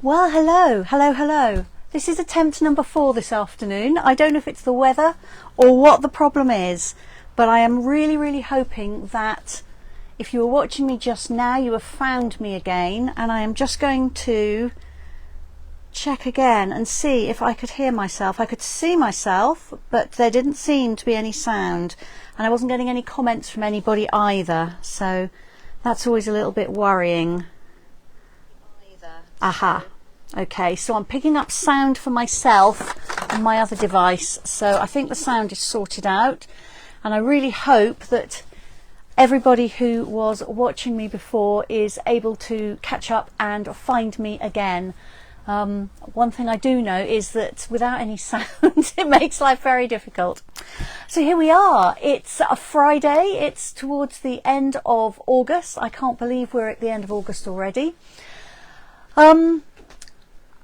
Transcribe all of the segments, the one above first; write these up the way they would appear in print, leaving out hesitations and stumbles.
Well, hello. This is attempt number 4 this afternoon. I don't know if it's the weather or what the problem is, but I am really hoping that if you were watching me just now, you have found me again, and I am just going to check again and see if I could hear myself. I could see myself, but there didn't seem to be any sound, and I wasn't getting any comments from anybody either, so that's always a little bit worrying. Aha. Okay, so I'm picking up sound for myself on my other device, so I think the sound is sorted out, and I really hope that everybody who was watching me before is able to catch up and find me again. One thing I do know is that without any sound it makes life very difficult. So here we are. It's a Friday. It's towards the end of August. I can't believe we're at the end of August already.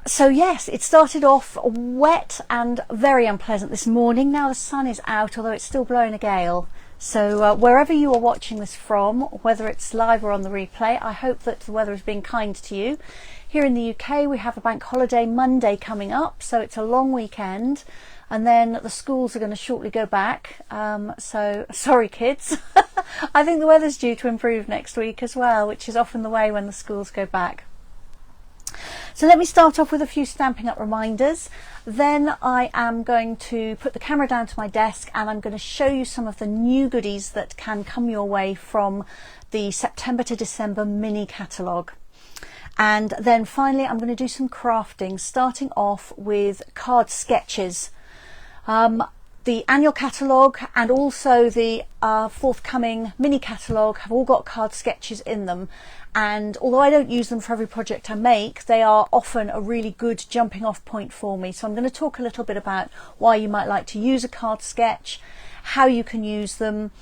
So yes, it started off wet and very unpleasant this morning. Now the sun is out, although it's still blowing a gale. So wherever you are watching this from, whether it's live or on the replay, I hope that the weather is being kind to you. Here in the UK, we have a bank holiday Monday coming up, so it's a long weekend. And then the schools are going to shortly go back. So sorry, kids. I think the weather's due to improve next week as well, which is often the way when the schools go back. So let me start off with a few Stampin' Up reminders. Then I am going to put the camera down to my desk and I'm going to show you some of the new goodies that can come your way from the September to December mini catalogue. And then finally I'm going to do some crafting, starting off with card sketches. The annual catalogue and also the forthcoming mini catalogue have all got card sketches in them, and although I don't use them for every project I make, they are often a really good jumping off point for me. So I'm going to talk a little bit about why you might like to use a card sketch, how you can use them,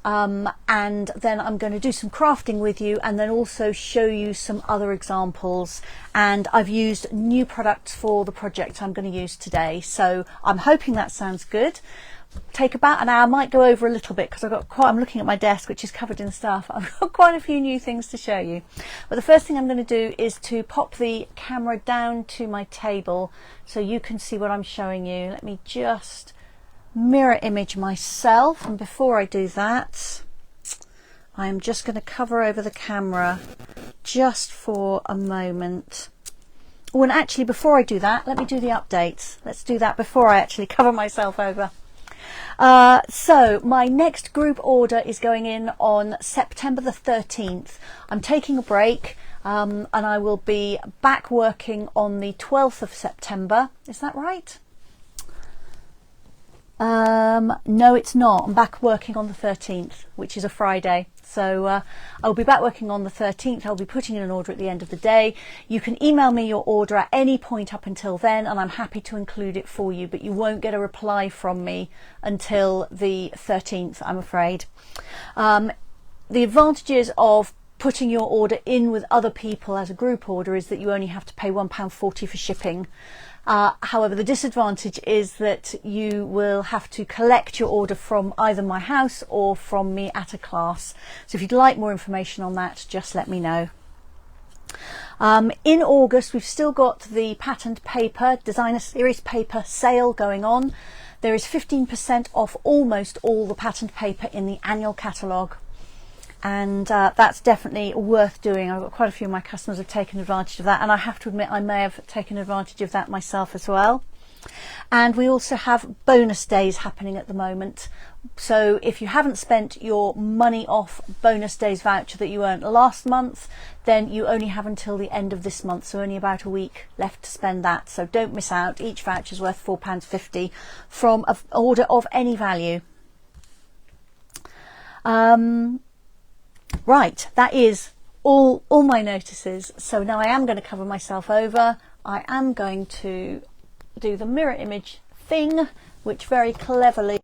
and then I'm going to do some crafting with you and then also show you some other examples. And I've used new products for the project I'm going to use today, so I'm hoping that sounds good. Take about an hour, might go over a little bit because I'm looking at my desk, which is covered in stuff. I've got quite a few new things to show you. But the first thing I'm going to do is to pop the camera down to my table so you can see what I'm showing you. Let me just mirror image myself, and before I do that I'm just going to cover over the camera just for a moment. Oh, and actually before I do that, let me do the updates. Let's do that before I actually cover myself over. So my next group order is going in on September the 13th. I'm taking a break and I will be back working on the 12th of September. Is that right? No, it's not. I'm back working on the 13th, which is a Friday. So I'll be back working on the 13th. I'll be putting in an order at the end of the day. You can email me your order at any point up until then, and I'm happy to include it for you, but you won't get a reply from me until the 13th, I'm afraid. The advantages of putting your order in with other people as a group order is that you only have to pay £1.40 for shipping. However, the disadvantage is that you will have to collect your order from either my house or from me at a class. So if you'd like more information on that, just let me know. In August, we've still got the patterned paper, designer series paper sale going on. There is 15% off almost all the patterned paper in the annual catalogue. And that's definitely worth doing. I've got quite a few of my customers have taken advantage of that, and I have to admit I may have taken advantage of that myself as well. And we also have bonus days happening at the moment. So if you haven't spent your money off bonus days voucher that you earned last month, then you only have until the end of this month, so only about a week left to spend that. So don't miss out. Each voucher is worth £4.50 from an order of any value. Right, that is all my notices. So now I am going to cover myself over. I am going to do the mirror image thing, which very cleverly